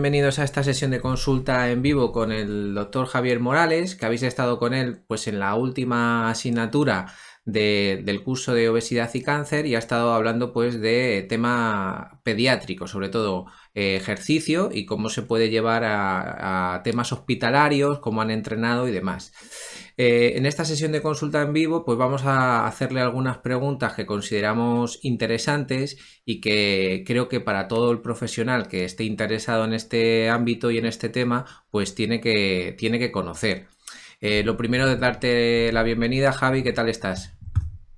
bienvenidos a esta sesión de consulta en vivo con el doctor Javier Morales, que habéis estado con él pues en la última asignatura del curso de obesidad y cáncer y ha estado hablando pues de tema pediátrico, sobre todo ejercicio y cómo se puede llevar a temas hospitalarios, cómo han entrenado y demás. En esta sesión de consulta en vivo pues vamos a hacerle algunas preguntas que consideramos interesantes y que creo que para todo el profesional que esté interesado en este ámbito y en este tema pues tiene que conocer. Lo primero es darte la bienvenida, Javi, ¿qué tal estás?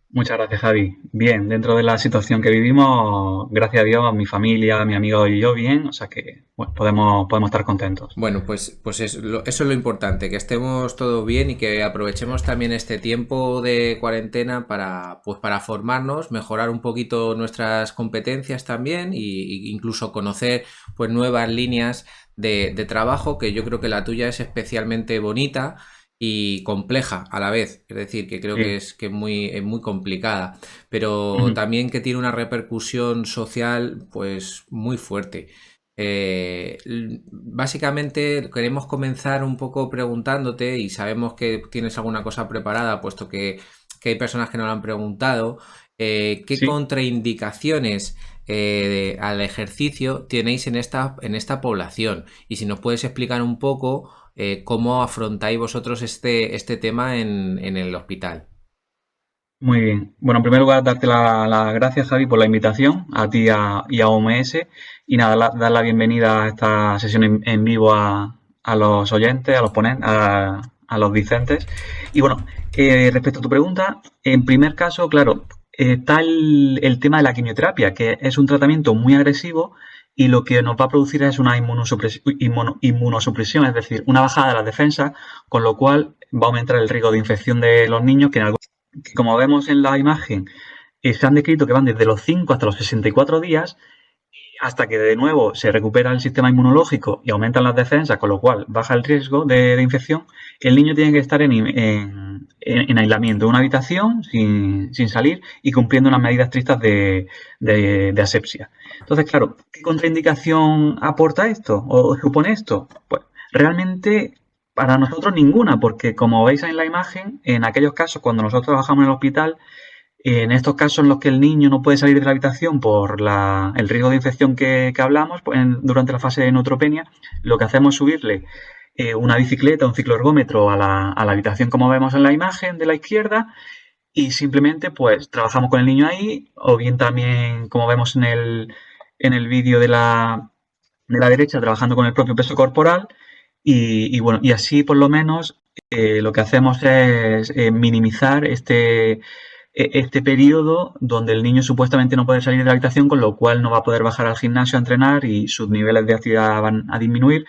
Muchas gracias, Javi. Bien, dentro de la situación que vivimos, gracias a Dios, mi familia, mi amigo y yo bien, o sea que bueno, podemos estar contentos. Bueno, pues eso es lo importante, que estemos todos bien y que aprovechemos también este tiempo de cuarentena para formarnos, mejorar un poquito nuestras competencias también y incluso conocer pues nuevas líneas de trabajo, que yo creo que la tuya es especialmente bonita y compleja a la vez, es decir, que creo que Sí. es muy complicada, pero Ujú. también que tiene una repercusión social pues muy fuerte. Básicamente queremos comenzar un poco preguntándote y sabemos que tienes alguna cosa preparada, puesto que hay personas que no lo han preguntado. ¿Qué Sí. contraindicaciones al ejercicio tenéis en esta población? Y si nos puedes explicar un poco cómo afrontáis vosotros este tema en el hospital. Muy bien. Bueno, en primer lugar, darte las gracias, Javi, por la invitación, a ti y a OMS. Y nada, dar la bienvenida a esta sesión en vivo a los oyentes, a los ponentes, a los discentes. Y bueno, respecto a tu pregunta, en primer caso, claro, está el tema de la quimioterapia, que es un tratamiento muy agresivo y lo que nos va a producir es una inmunosupresión, es decir, una bajada de las defensas, con lo cual va a aumentar el riesgo de infección de los niños, que como vemos en la imagen, se han descrito que van desde los 5 hasta los 64 días, hasta que de nuevo se recupera el sistema inmunológico y aumentan las defensas, con lo cual baja el riesgo de infección. El niño tiene que estar en aislamiento, en una habitación, sin salir y cumpliendo unas medidas estrictas de asepsia. Entonces, claro, ¿qué contraindicación aporta esto o supone esto? Pues realmente para nosotros ninguna, porque como veis en la imagen, en aquellos casos cuando nosotros trabajamos en el hospital, en estos casos en los que el niño no puede salir de la habitación por el riesgo de infección que hablamos pues, durante la fase de neutropenia, lo que hacemos es subirle una bicicleta, un cicloergómetro a la habitación como vemos en la imagen de la izquierda y simplemente pues trabajamos con el niño ahí o bien también como vemos en el vídeo de la derecha trabajando con el propio peso corporal bueno, y así por lo menos lo que hacemos es minimizar este periodo donde el niño supuestamente no puede salir de la habitación, con lo cual no va a poder bajar al gimnasio a entrenar y sus niveles de actividad van a disminuir.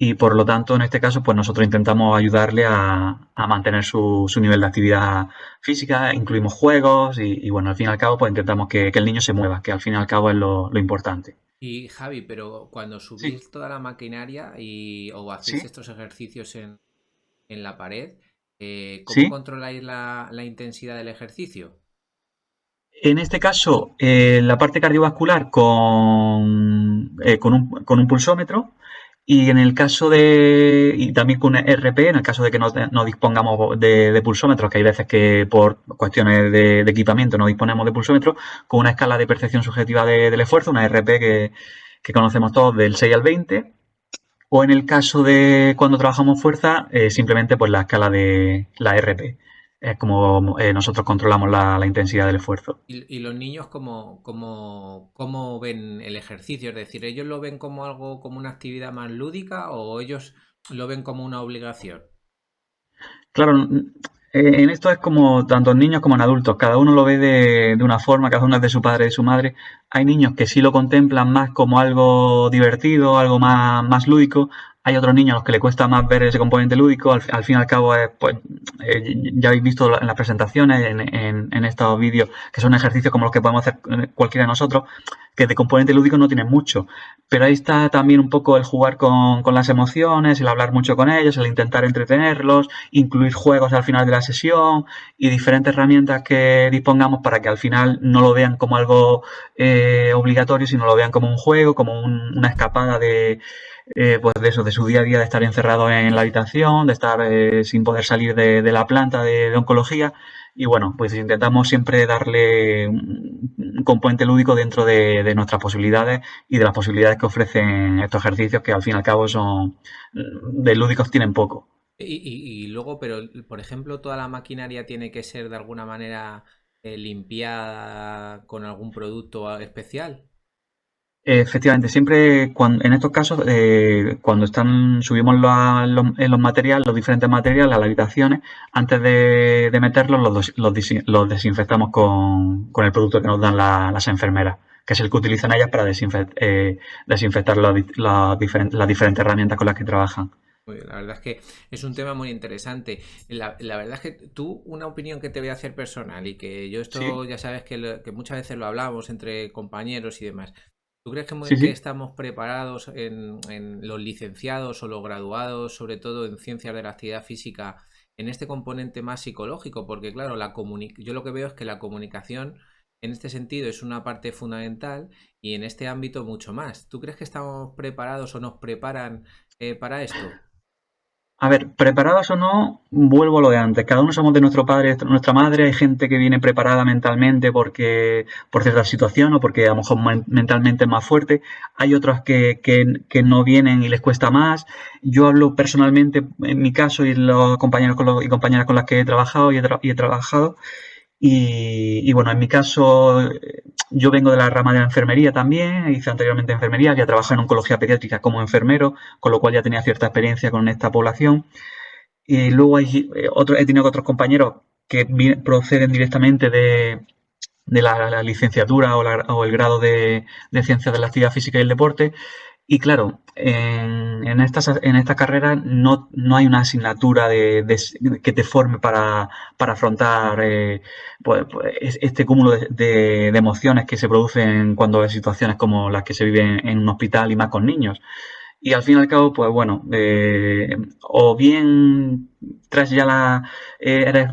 Y por lo tanto, en este caso, pues nosotros intentamos ayudarle a mantener su nivel de actividad física, incluimos juegos bueno, al fin y al cabo, pues intentamos que el niño se mueva, que al fin y al cabo es lo importante. Y Javi, pero cuando Sí, subís toda la maquinaria o hacéis sí, estos ejercicios en la pared, ¿cómo sí. controláis la intensidad del ejercicio? En este caso, la parte cardiovascular con un pulsómetro y en el caso y también con RP, en el caso de que no dispongamos de pulsómetros, que hay veces que por cuestiones de equipamiento no disponemos de pulsómetros, con una escala de percepción subjetiva del esfuerzo, una RP que conocemos todos del 6 al 20, o en el caso de cuando trabajamos fuerza, simplemente pues la escala de la RP. Es como nosotros controlamos la intensidad del esfuerzo. Y los niños cómo ven el ejercicio? Es decir, ¿ellos lo ven como algo, como una actividad más lúdica o ellos lo ven como una obligación? Claro, en esto es como tanto en niños como en adultos, cada uno lo ve de una forma, cada uno es de su padre y de su madre. Hay niños que sí lo contemplan más como algo divertido, algo más lúdico. Hay otros niños a los que le cuesta más ver ese componente lúdico. Al fin y al cabo, pues, ya habéis visto en las presentaciones, en estos vídeos, que son ejercicios como los que podemos hacer cualquiera de nosotros, que de componente lúdico no tienen mucho. Pero ahí está también un poco el jugar con las emociones, el hablar mucho con ellos, el intentar entretenerlos, incluir juegos al final de la sesión y diferentes herramientas que dispongamos para que al final no lo vean como algo obligatorio, sino lo vean como un juego, como una escapada pues de eso, de su día a día, de estar encerrado en la habitación, de estar sin poder salir de la planta de oncología. Y bueno, pues intentamos siempre darle un componente lúdico dentro de nuestras posibilidades y de las posibilidades que ofrecen estos ejercicios, que al fin y al cabo son de lúdicos tienen poco. Y luego, pero por ejemplo, toda la maquinaria tiene que ser de alguna manera limpiada con algún producto especial. Efectivamente, siempre en estos casos, cuando subimos en los materiales, los diferentes materiales a las habitaciones, antes de meterlos, los desinfectamos con el producto que nos dan las enfermeras, que es el que utilizan ellas para desinfectar las diferentes herramientas con las que trabajan. Muy bien, la verdad es que es un tema muy interesante. La verdad es que tú, una opinión que te voy a hacer personal y que yo esto Sí, ya sabes que muchas veces lo hablamos entre compañeros y demás. ¿Tú crees sí, que sí. estamos preparados en los licenciados o los graduados, sobre todo en ciencias de la actividad física, en este componente más psicológico? Porque claro, yo lo que veo es que la comunicación en este sentido es una parte fundamental y en este ámbito mucho más. ¿Tú crees que estamos preparados o nos preparan para esto? A ver, preparados o no, vuelvo a lo de antes. Cada uno somos de nuestro padre, de nuestra madre. Hay gente que viene preparada mentalmente por cierta situación o porque a lo mejor mentalmente es más fuerte. Hay otros que no vienen y les cuesta más. Yo hablo personalmente, en mi caso, y los compañeros y compañeras con las que he trabajado y he trabajado. Y bueno, en mi caso, yo vengo de la rama de la enfermería también, hice anteriormente enfermería, había trabajado en oncología pediátrica como enfermero, con lo cual ya tenía cierta experiencia con esta población. Y luego he tenido otros compañeros que proceden directamente de la licenciatura o el grado de ciencias de la actividad física y el deporte, y claro, en esta carrera no hay una asignatura que te forme para afrontar este cúmulo de emociones que se producen cuando hay situaciones como las que se viven en un hospital y más con niños. Y al fin y al cabo, pues bueno, o bien traes ya eres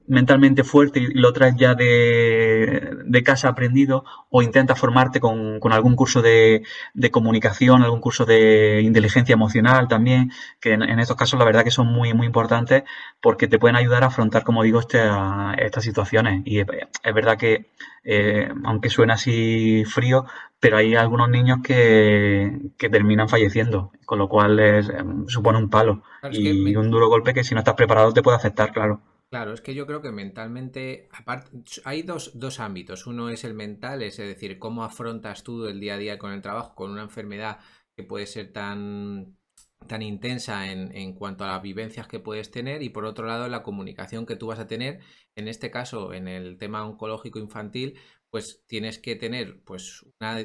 mentalmente fuerte y lo traes ya de casa aprendido, o intentas formarte con algún curso de comunicación, algún curso de inteligencia emocional también, que en estos casos la verdad que son muy, muy importantes porque te pueden ayudar a afrontar, como digo, estas situaciones. Y es verdad que, aunque suena así frío, pero hay algunos niños que terminan falleciendo, con lo cual supone un palo Claro, es que y un duro golpe que si no estás preparado te puede afectar, claro. claro, es que yo creo que mentalmente, aparte, hay dos ámbitos. Uno es el mental, es decir, cómo afrontas tú el día a día con el trabajo, con una enfermedad que puede ser tan intensa en cuanto a las vivencias que puedes tener, y por otro lado, la comunicación que tú vas a tener. En este caso, en el tema oncológico infantil, pues tienes que tener pues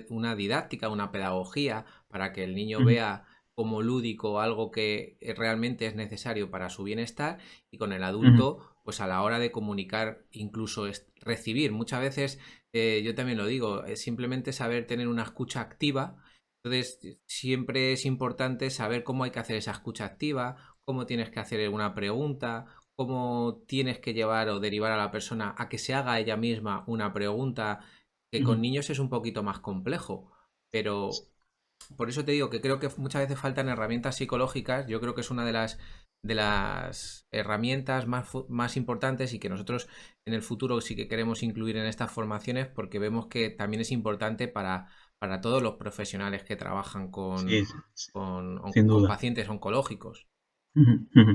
una didáctica, una pedagogía para que el niño Ujú, vea como lúdico algo que realmente es necesario para su bienestar, y con el ujú, adulto pues a la hora de comunicar, incluso recibir. Muchas veces, yo también lo digo, es simplemente saber tener una escucha activa. Entonces, siempre es importante saber cómo hay que hacer esa escucha activa, cómo tienes que hacer una pregunta, cómo tienes que llevar o derivar a la persona a que se haga ella misma una pregunta, que con ujú. niños es un poquito más complejo. Pero por eso te digo que creo que muchas veces faltan herramientas psicológicas. Yo creo que es una de las herramientas más importantes, y que nosotros en el futuro sí que queremos incluir en estas formaciones, porque vemos que también es importante para todos los profesionales que trabajan Sí, sin con duda. pacientes oncológicos. Ujú, ujú.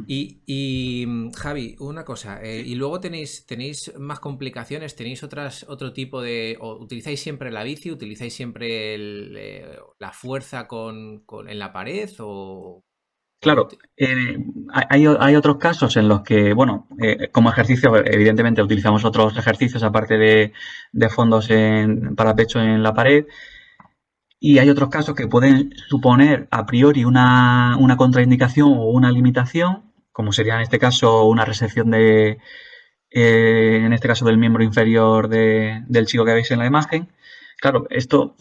Javi, una cosa, y luego tenéis más complicaciones, tenéis otro tipo o utilizáis siempre la bici, utilizáis siempre la fuerza en la pared, o Claro, hay otros casos en los que, bueno, como ejercicio, evidentemente utilizamos otros ejercicios aparte de fondos para pecho en la pared. Y hay otros casos que pueden suponer a priori una contraindicación o una limitación, como sería en este caso una resección en este caso del miembro inferior del chico que veis en la imagen. Claro, esto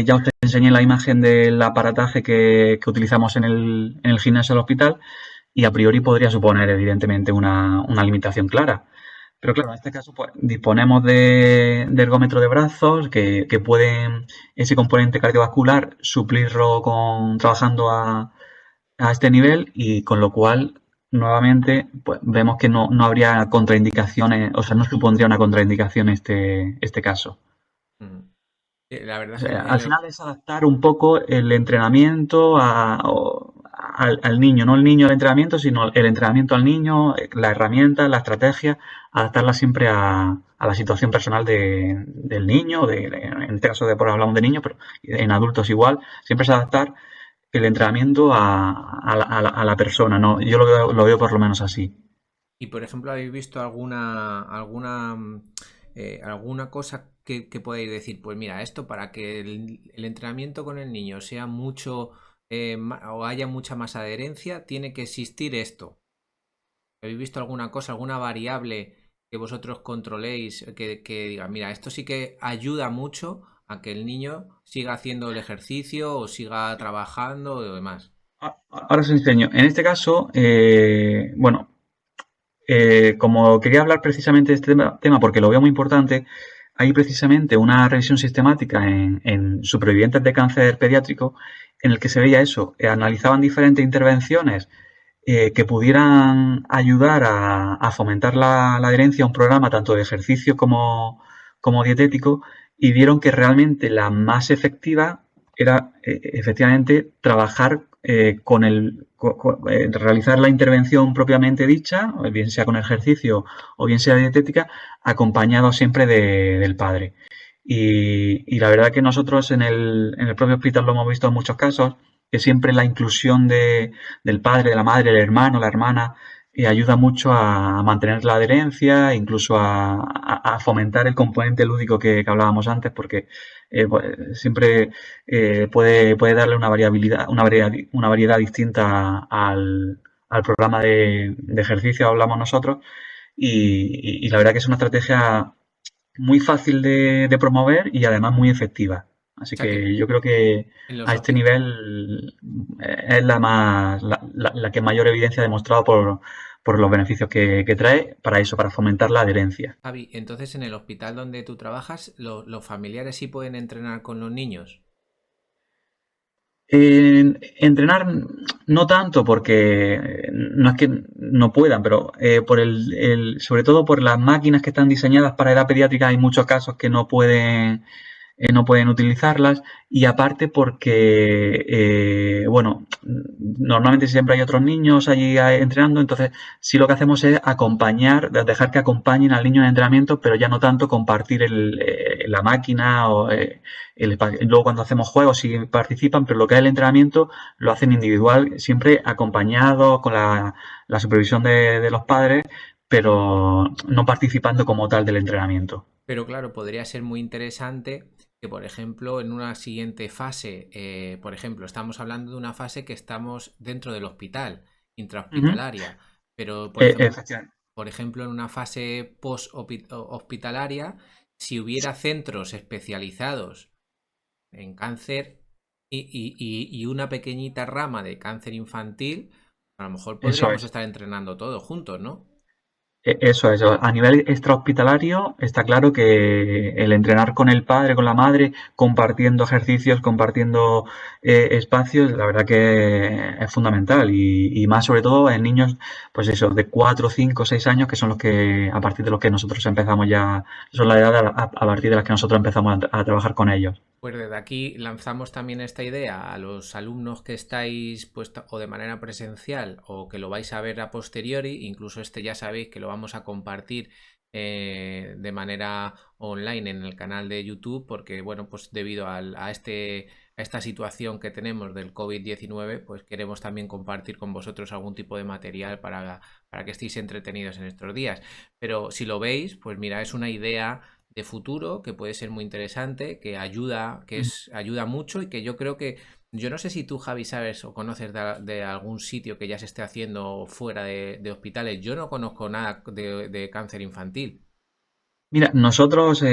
ya os enseñé la imagen del aparataje que utilizamos en el gimnasio del hospital, y a priori podría suponer evidentemente una limitación clara. Pero claro, en este caso pues, disponemos de ergómetro de brazos que pueden ese componente cardiovascular suplirlo trabajando a este nivel y con lo cual nuevamente pues, vemos que no habría contraindicaciones, o sea, no supondría una contraindicación este caso. Mm. La verdad O es que sea, en al los... final es adaptar un poco el entrenamiento al niño, no el niño al entrenamiento, sino el entrenamiento al niño, la herramienta, la estrategia, adaptarla siempre a la situación personal del niño, en este caso de por hablamos de niños, pero en adultos igual, siempre es adaptar el entrenamiento a la persona, ¿no? Yo lo veo por lo menos así. Y por ejemplo, ¿habéis visto alguna cosa que podáis decir? Pues mira, esto para que el entrenamiento con el niño sea mucho o haya mucha más adherencia, tiene que existir esto. ¿Habéis visto alguna cosa, alguna variable que vosotros controléis que diga, mira, esto sí que ayuda mucho a que el niño siga haciendo el ejercicio o siga trabajando o demás? Ahora os enseño. En este caso, bueno, como quería hablar precisamente de este tema porque lo veo muy importante, hay precisamente una revisión sistemática en supervivientes de cáncer pediátrico en el que se veía eso, analizaban diferentes intervenciones que pudieran ayudar a fomentar la adherencia a un programa tanto de ejercicio como dietético y vieron que realmente la más efectiva era efectivamente trabajar realizar la intervención propiamente dicha, bien sea con ejercicio o bien sea dietética, acompañado siempre del padre. Y la verdad que nosotros en el propio hospital lo hemos visto en muchos casos, que siempre la inclusión del padre, de la madre, el hermano, la hermana, ayuda mucho a mantener la adherencia, incluso a fomentar el componente lúdico que hablábamos antes, porque pues, siempre puede darle una variabilidad, una variedad distinta al programa de ejercicio, hablamos nosotros, y la verdad que es una estrategia muy fácil de promover y además muy efectiva. O Así sea que que yo creo que en los a este hospitales... nivel es la que mayor evidencia ha demostrado por los beneficios que trae para eso, para fomentar la adherencia. Javi, entonces en el hospital donde tú trabajas, los familiares sí pueden entrenar con los niños. Entrenar no tanto porque no es que no puedan, pero sobre todo por las máquinas que están diseñadas para edad pediátrica hay muchos casos que no pueden utilizarlas y aparte porque, bueno, normalmente siempre hay otros niños allí entrenando, entonces sí lo que hacemos es acompañar, dejar que acompañen al niño en el entrenamiento, pero ya no tanto compartir la máquina o luego cuando hacemos juegos sí participan, pero lo que es el entrenamiento lo hacen individual, siempre acompañados con la supervisión de los padres, pero no participando como tal del entrenamiento. Pero claro, podría ser muy interesante que, por ejemplo, en una siguiente fase, por ejemplo, estamos hablando de una fase que estamos dentro del hospital, Ujú. intrahospitalaria, pero, Efectivamente. por ejemplo, en una fase post-hospitalaria, si hubiera centros especializados en cáncer y una pequeñita rama de cáncer infantil, a lo mejor Eso podríamos es. estar entrenando todos juntos, ¿no? Eso es. A nivel extrahospitalario está claro que el entrenar con el padre, con la madre, compartiendo ejercicios, compartiendo espacios, la verdad que es fundamental. Y más sobre todo en niños, pues eso, de 4, 5, 6 años, que son los que, a partir de los que nosotros empezamos ya, son la edad a partir de las que nosotros empezamos a trabajar con ellos. Pues desde aquí lanzamos también esta idea a los alumnos que estáis pues, o de manera presencial o que lo vais a ver a posteriori, incluso este ya sabéis que lo vamos a compartir de manera online en el canal de YouTube, porque bueno, pues debido a esta situación que tenemos del COVID-19, pues queremos también compartir con vosotros algún tipo de material para que estéis entretenidos en estos días. Pero si lo veis, pues mira, es una idea de futuro que puede ser muy interesante, que ayuda, ayuda mucho y que yo creo que, yo no sé si tú, Javi, sabes o conoces de algún sitio que ya se esté haciendo fuera de hospitales. Yo no conozco nada de cáncer infantil. Mira, nosotros allí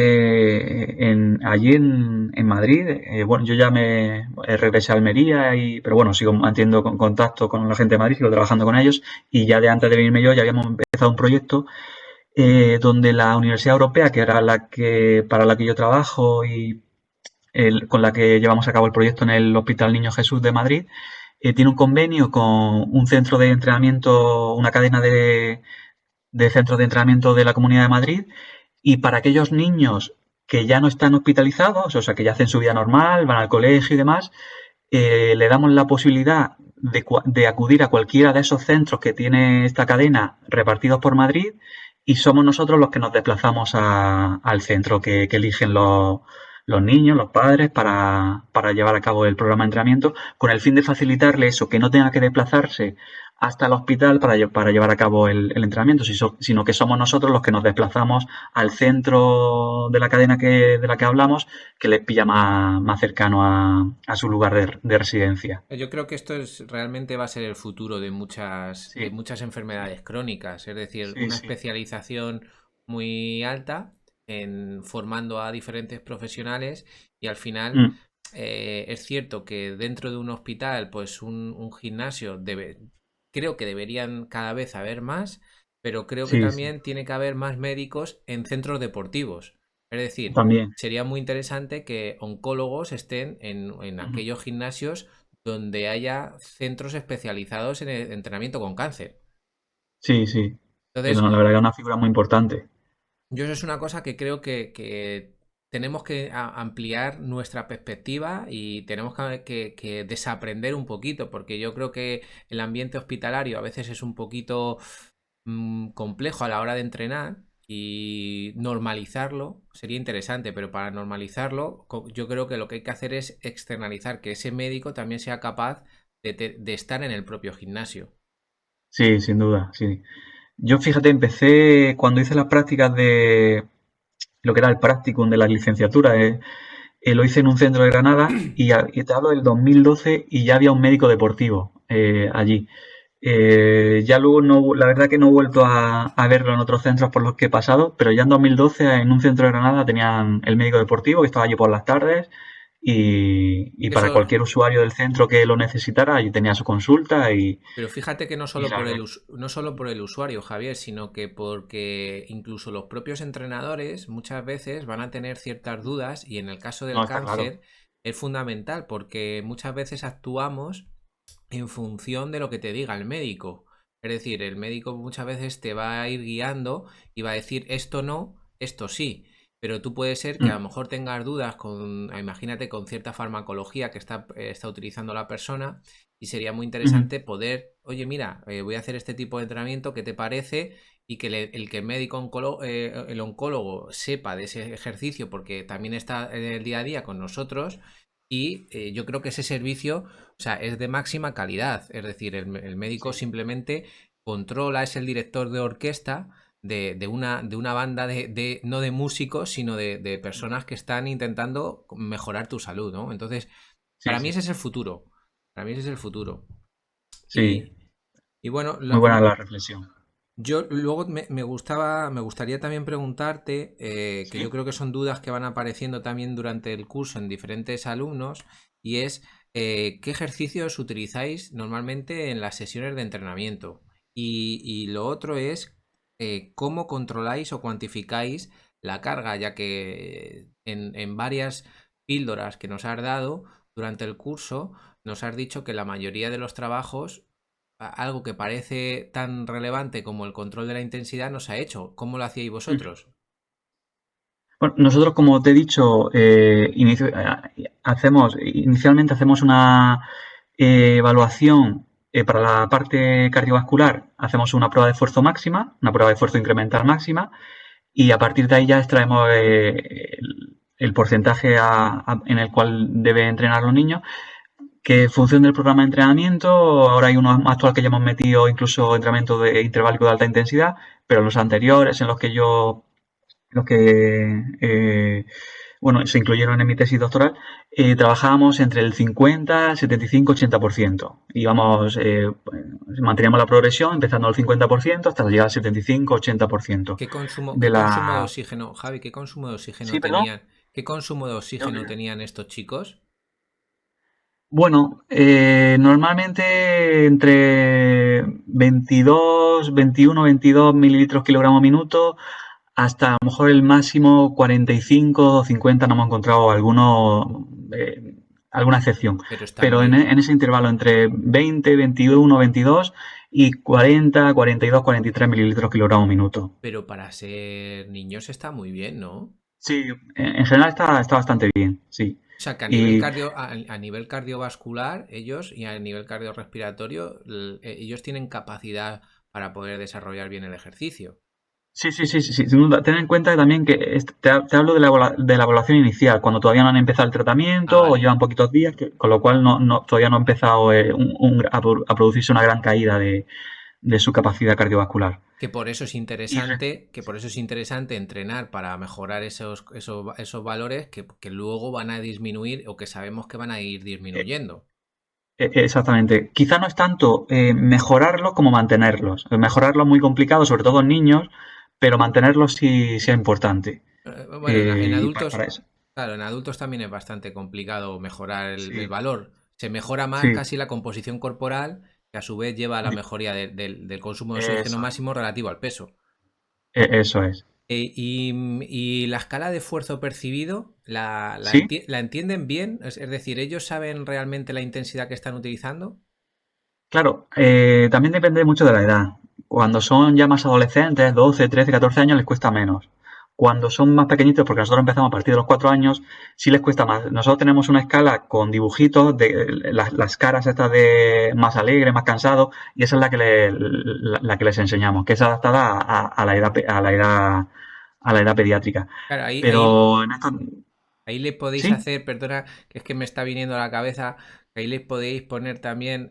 en Madrid, bueno, yo ya me regresé a Almería, pero bueno, sigo manteniendo contacto con la gente de Madrid, sigo trabajando con ellos y ya de antes de venirme yo ya habíamos empezado un proyecto donde la Universidad Europea, que era para la que yo trabajo y con la que llevamos a cabo el proyecto en el Hospital Niño Jesús de Madrid, tiene un convenio con un centro de entrenamiento, una cadena de centros de entrenamiento de la Comunidad de Madrid, y para aquellos niños que ya no están hospitalizados, o sea, que ya hacen su vida normal, van al colegio y demás, le damos la posibilidad de acudir a cualquiera de esos centros que tiene esta cadena repartidos por Madrid, y somos nosotros los que nos desplazamos al centro que eligen los niños, los padres, para llevar a cabo el programa de entrenamiento, con el fin de facilitarle eso, que no tenga que desplazarse hasta el hospital para llevar a cabo el entrenamiento, sino que somos nosotros los que nos desplazamos al centro de la cadena de la que hablamos, que les pilla más cercano a su lugar de residencia. Yo creo que esto realmente va a ser el futuro de Sí, muchas enfermedades crónicas, es decir, sí, una sí. especialización muy alta en formando a diferentes profesionales y al final Mm, es cierto que dentro de un hospital, pues un gimnasio creo que deberían cada vez haber más, pero creo que sí, sí. también tiene que haber más médicos en centros deportivos. Es decir, También. sería muy interesante que oncólogos estén en Ujú. aquellos gimnasios donde haya centros especializados en el entrenamiento con cáncer. Sí, sí. Sí, Entonces, no, la verdad que es una figura muy importante. yo eso es una cosa que creo que tenemos que ampliar nuestra perspectiva y tenemos que desaprender un poquito, porque yo creo que el ambiente hospitalario a veces es un poquito complejo a la hora de entrenar y normalizarlo sería interesante, pero para normalizarlo yo creo que lo que hay que hacer es externalizar, que ese médico también sea capaz de estar en el propio gimnasio. Sí, sin duda, sí. Yo, fíjate, empecé cuando hice las prácticas de lo que era el practicum de la licenciatura. Lo hice en un centro de Granada y te hablo del 2012 y ya había un médico deportivo allí. Ya luego, no, la verdad que no he vuelto a verlo en otros centros por los que he pasado, pero ya en 2012 en un centro de Granada tenían el médico deportivo que estaba allí por las tardes, y para Eso, cualquier usuario del centro que lo necesitara, allí tenía su consulta pero fíjate que no y solo la por verdad. no solo por el usuario, Javier, sino que porque incluso los propios entrenadores muchas veces van a tener ciertas dudas y en el caso del No, está claro. cáncer es fundamental porque muchas veces actuamos en función de lo que te diga el médico. Es decir, el médico muchas veces te va a ir guiando y va a decir esto no, esto sí. Pero tú puede ser que a lo Mm, mejor tengas dudas imagínate, con cierta farmacología que está utilizando la persona y sería muy ujú. interesante poder, oye, mira, voy a hacer este tipo de entrenamiento, ¿qué te parece? Y que el que el médico el oncólogo sepa de ese ejercicio porque también está en el día a día con nosotros y yo creo que ese servicio, o sea, es de máxima calidad. Es decir, el médico Sí. simplemente controla, es el director de orquesta de una banda no de músicos, sino de personas que están intentando mejorar tu salud, ¿no? Entonces, Sí, para mí sí. ese es el futuro. Para mí ese es el futuro. Sí, Y, y bueno, muy buena la reflexión. yo luego me gustaría también preguntarte, que yo Sí. creo que son dudas que van apareciendo también durante el curso en diferentes alumnos, y es ¿qué ejercicios utilizáis normalmente en las sesiones de entrenamiento? Y lo otro es cómo controláis o cuantificáis la carga, ya que en varias píldoras que nos has dado durante el curso, nos has dicho que la mayoría de los trabajos algo que parece tan relevante como el control de la intensidad no se ha hecho. ¿Cómo lo hacíais Ujú. vosotros? Bueno, nosotros, como te he dicho, inicialmente hacemos una evaluación para la parte cardiovascular, hacemos una prueba de esfuerzo máxima, una prueba de esfuerzo incremental máxima, y a partir de ahí ya extraemos el porcentaje en el cual debe entrenar los niños, que en función del programa de entrenamiento, ahora hay uno actual que ya hemos metido incluso entrenamiento de interválico de alta intensidad, pero los anteriores en los que bueno, se incluyeron en mi tesis doctoral, trabajábamos entre el 50, 75, 80%. Íbamos, manteníamos la progresión empezando al 50% hasta llegar al 75, 80% de Qué consumo de la... oxígeno, Javi, qué consumo de oxígeno Sí, perdón. tenían? ¿Qué consumo de oxígeno tenían estos chicos? Bueno, normalmente entre 22, 21, 22 mililitros kilogramo minuto, hasta a lo mejor el máximo 45 o 50 no hemos encontrado alguna excepción. Pero está Pero muy, en ese intervalo entre 20, 21, 22 y 40, 42, 43 mililitros kilogramo minuto. pero para ser niños está muy bien, ¿no? Sí, en general está bastante bien, sí. O sea, que Y a nivel cardiovascular, ellos y a nivel cardiorrespiratorio, ellos tienen capacidad para poder desarrollar bien el ejercicio. sí, sí, sí, sí, sí, sin duda. Ten en cuenta también que te hablo de de la evaluación inicial, cuando todavía no han empezado el Ah, tratamiento o vale. llevan poquitos días, con lo cual todavía no ha empezado a producirse una gran caída de su capacidad cardiovascular. Que por eso es Y re- interesante, que por eso es interesante entrenar para mejorar esos valores que luego van a disminuir o que sabemos que van a ir eh, disminuyendo. Exactamente. Quizá no es tanto mejorarlos como mantenerlos. Mejorarlos es muy complicado, sobre todo en niños, pero mantenerlos sí, sí es importante. Bueno, en Y adultos, para eso. claro, en adultos también es bastante complicado mejorar el Sí, valor. Se mejora más sí. casi la composición corporal, que a su vez lleva a la Di- mejoría del consumo de oxígeno Eso, máximo relativo al peso. eso es. Y la escala de esfuerzo percibido, ¿Sí? la entienden bien? Es decir, ¿ellos saben realmente la intensidad que están utilizando? Claro, también depende mucho de la edad. Cuando son ya más adolescentes, 12, 13, 14 años, les cuesta menos. Cuando son más pequeñitos, porque nosotros empezamos a partir de los 4 años, sí les cuesta más. Nosotros tenemos una escala con dibujitos de las caras estas de más alegre, más cansado, y esa es la que les enseñamos, que es adaptada a la edad, a la edad pediátrica. Claro, Pero en esto, ahí le podéis sí, hacer, perdona, que es que me está viniendo a la cabeza, que ahí le podéis poner también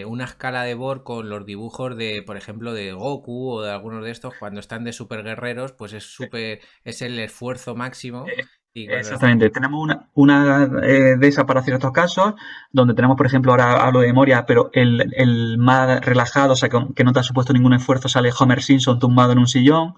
una escala de Borg con los dibujos de, por ejemplo, de Goku o de algunos de estos, cuando están de super guerreros, pues es el esfuerzo máximo. Y cuando exactamente, tenemos una de esas para ciertos casos, donde tenemos, por ejemplo, ahora hablo de memoria, pero el más relajado, o sea, que no te ha supuesto ningún esfuerzo, sale Homer Simpson tumbado en un sillón,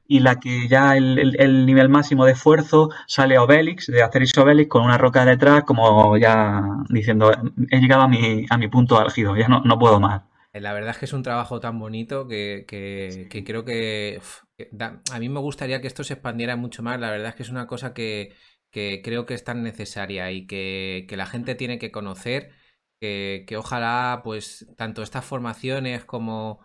y la que ya el nivel máximo de esfuerzo sale Obelix, de Asterix y Obelix, con una roca detrás, como ya diciendo, he llegado a mi punto álgido, ya no puedo más. la verdad es que es un trabajo tan bonito que creo que, a mí me gustaría que esto se expandiera mucho más. La verdad es que es una cosa que creo que es tan necesaria y que la gente tiene que conocer, que ojalá pues tanto estas formaciones como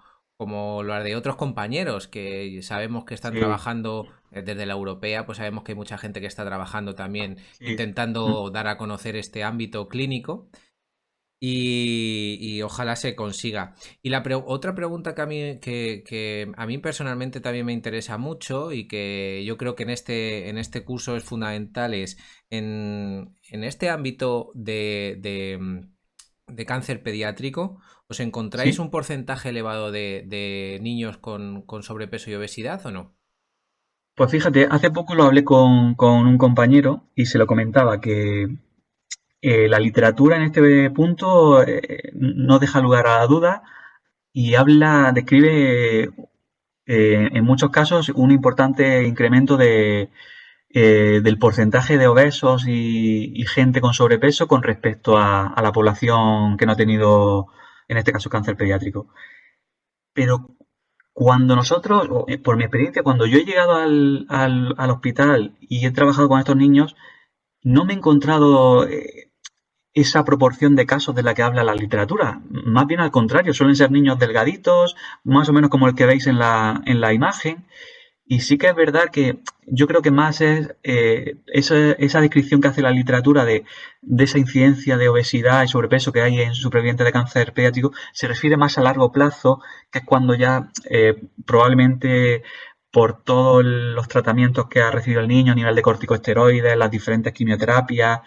las de otros compañeros que sabemos que están Sí, trabajando desde la europea, pues sabemos que hay mucha gente que está trabajando también sí. intentando dar a conocer este ámbito clínico y ojalá se consiga. Y otra pregunta que a mí personalmente también me interesa mucho y que yo creo que en este curso es fundamental es en este ámbito de cáncer pediátrico, ¿os encontráis ¿Sí? un porcentaje elevado de niños con sobrepeso y obesidad o no? Pues fíjate, hace poco lo hablé con un compañero y se lo comentaba que la literatura en este punto no deja lugar a la duda y describe en muchos casos un importante incremento del porcentaje de obesos y gente con sobrepeso con respecto a la población que no ha tenido, en este caso, cáncer pediátrico. Pero cuando nosotros, por mi experiencia, cuando yo he llegado al hospital y he trabajado con estos niños, no me he encontrado esa proporción de casos de la que habla la literatura. Más bien al contrario, suelen ser niños delgaditos, más o menos como el que veis en la imagen. Y sí que es verdad que yo creo que más es esa descripción que hace la literatura de esa incidencia de obesidad y sobrepeso que hay en supervivientes de cáncer pediátrico, se refiere más a largo plazo, que es cuando ya probablemente por todos los tratamientos que ha recibido el niño a nivel de corticosteroides, las diferentes quimioterapias,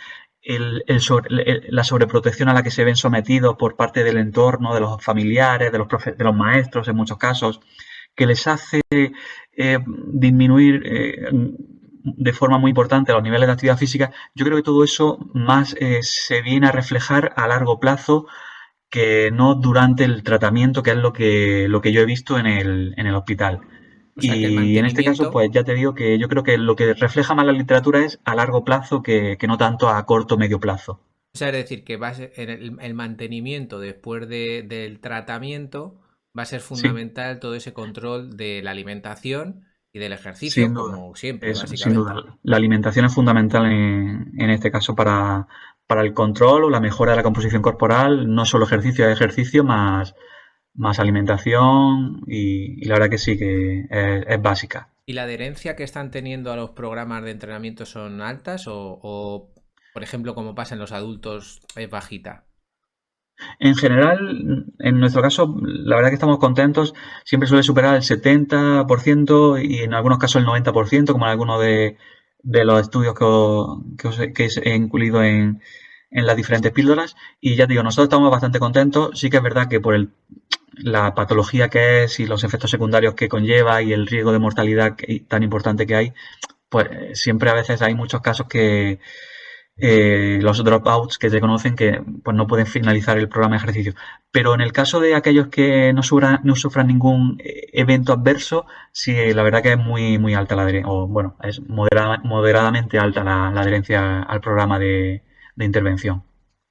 la sobreprotección a la que se ven sometidos por parte del entorno, de los familiares, de los maestros en muchos casos, que les hace disminuir de forma muy importante los niveles de actividad física, yo creo que todo eso más se viene a reflejar a largo plazo que no durante el tratamiento, que es lo que yo he visto en el hospital. O sea que el Y en este caso, mantenimiento, pues ya te digo que yo creo que lo que refleja más la literatura es a largo plazo que no tanto a corto o medio plazo. O sea, es decir, que va a ser el mantenimiento después del tratamiento va a ser Sí, fundamental todo ese control de la alimentación y del ejercicio, sin duda. como siempre, Eso, sin duda. básicamente. La alimentación es fundamental en este caso para el control o la mejora de la composición corporal, no solo ejercicio, es ejercicio más alimentación y la verdad que sí que es básica. ¿Y la adherencia que están teniendo a los programas de entrenamiento son altas por ejemplo, como pasa en los adultos, es bajita? En general, en nuestro caso, la verdad que estamos contentos. Siempre suele superar el 70% y en algunos casos el 90%, como en algunos de los estudios que he incluido en las diferentes píldoras. Y ya te digo, nosotros estamos bastante contentos. Sí que es verdad que por la patología que es y los efectos secundarios que conlleva y el riesgo de mortalidad tan importante que hay, pues siempre a veces hay muchos casos que los dropouts que se conocen que pues, no pueden finalizar el programa de ejercicio. Pero en el caso de aquellos que no sufran ningún evento adverso, sí, la verdad que es muy alta la adherencia, o bueno, es moderadamente alta la adherencia al programa de intervención.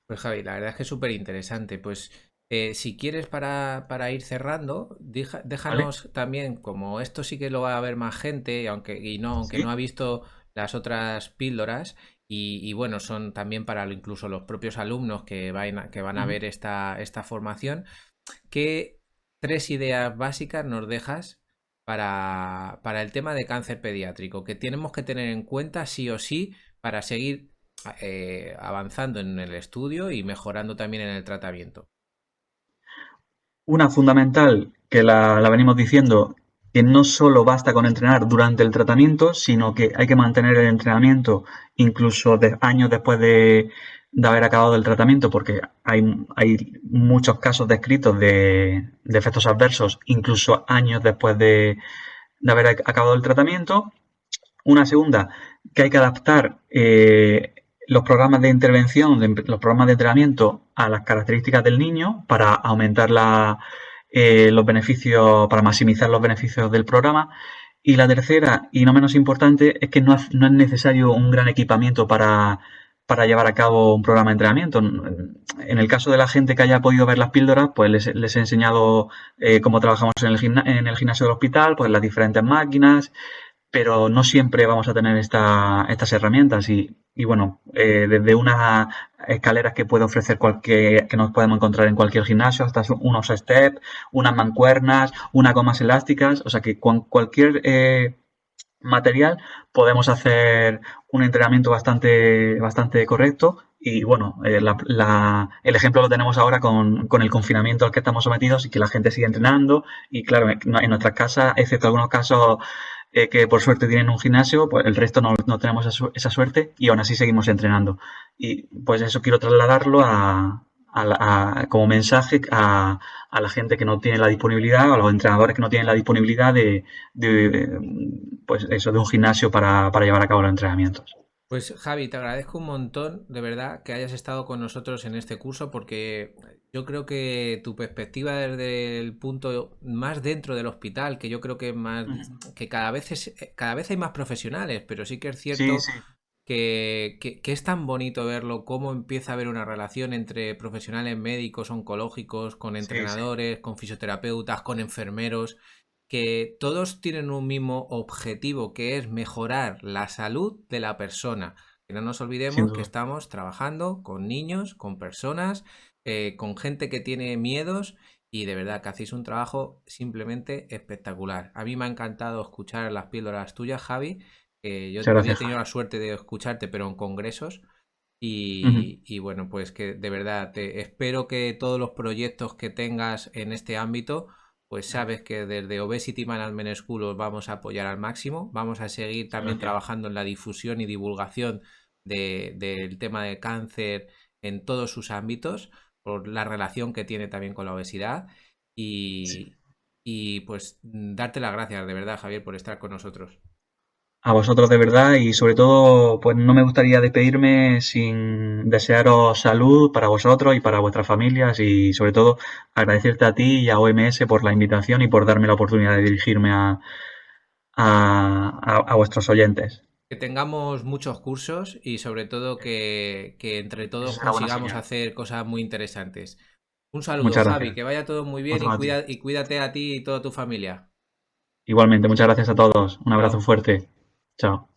Pues Javi, la verdad es que es súper interesante. Pues si quieres para ir cerrando, ¿Vale? déjanos también, como esto sí que lo va a ver más gente, aunque no Sí. ha visto las otras píldoras, y bueno, son también para incluso los propios alumnos que van a Ujú. ver esta formación, ¿qué tres ideas básicas nos dejas para el tema de cáncer pediátrico que tenemos que tener en cuenta sí o sí para seguir avanzando en el estudio y mejorando también en el tratamiento? Una fundamental, que la venimos diciendo, que no solo basta con entrenar durante el tratamiento, sino que hay que mantener el entrenamiento incluso años después de haber acabado el tratamiento, porque hay muchos casos descritos de efectos adversos, incluso años después de haber acabado el tratamiento. Una segunda, que hay que adaptar los programas de intervención, los programas de entrenamiento a las características del niño para aumentar los beneficios, para maximizar los beneficios del programa. Y la tercera, y no menos importante, es que no es necesario un gran equipamiento para llevar a cabo un programa de entrenamiento. En el caso de la gente que haya podido ver las píldoras, pues les he enseñado cómo trabajamos en el gimnasio del hospital, pues las diferentes máquinas, pero no siempre vamos a tener estas herramientas y bueno, desde unas escaleras que puede ofrecer que nos podemos encontrar en cualquier gimnasio, hasta unos steps, unas mancuernas, unas gomas elásticas, o sea que con cualquier material podemos hacer un entrenamiento bastante correcto y bueno, el ejemplo lo tenemos ahora con el confinamiento al que estamos sometidos y que la gente sigue entrenando y claro, en nuestras casas, excepto algunos casos que por suerte tienen un gimnasio, pues el resto no tenemos esa suerte y aún así seguimos entrenando. Y pues eso quiero trasladarlo como mensaje a la gente que no tiene la disponibilidad, a los entrenadores que no tienen la disponibilidad de, pues eso, de un gimnasio para llevar a cabo los entrenamientos. Pues Javi, te agradezco un montón, de verdad, que hayas estado con nosotros en este curso porque yo creo que tu perspectiva desde el punto más dentro del hospital, que yo creo que más que cada vez hay más profesionales, pero sí que es Sí, cierto sí, que es tan bonito verlo, cómo empieza a haber una relación entre profesionales médicos, oncológicos, con sí, sí, entrenadores, con fisioterapeutas, con enfermeros, que todos tienen un mismo objetivo, que es mejorar la salud de la persona. Que no nos sin olvidemos que duda. estamos trabajando con niños, con personas, con gente que tiene miedos y de verdad que hacéis un trabajo simplemente espectacular. A mí me ha encantado escuchar las píldoras tuyas, Javi. Yo Muchas había gracias, tenido Javi. la suerte de escucharte, pero en congresos. Ujú. Y bueno, pues que de verdad te espero que todos los proyectos que tengas en este ámbito, pues sabes que desde Obesity Management School os vamos a apoyar al máximo. Vamos a seguir Muchas también gracias. trabajando en la difusión y divulgación del tema de cáncer en todos sus ámbitos, por la relación que tiene también con la obesidad. Y, y pues darte las gracias de verdad, Javier, por estar con nosotros. A vosotros de verdad y sobre todo, pues no me gustaría despedirme sin desearos salud para vosotros y para vuestras familias y sobre todo agradecerte a ti y a OMS por la invitación y por darme la oportunidad de dirigirme a vuestros oyentes. Que tengamos muchos cursos y sobre todo que entre Eso todos será buena consigamos señal. hacer cosas muy interesantes. Un saludo, Muchas Javi, gracias. que vaya todo muy bien Otro a ti. y cuídate a ti y toda tu familia. Igualmente, muchas gracias a todos. Un abrazo Chao. fuerte. Chao.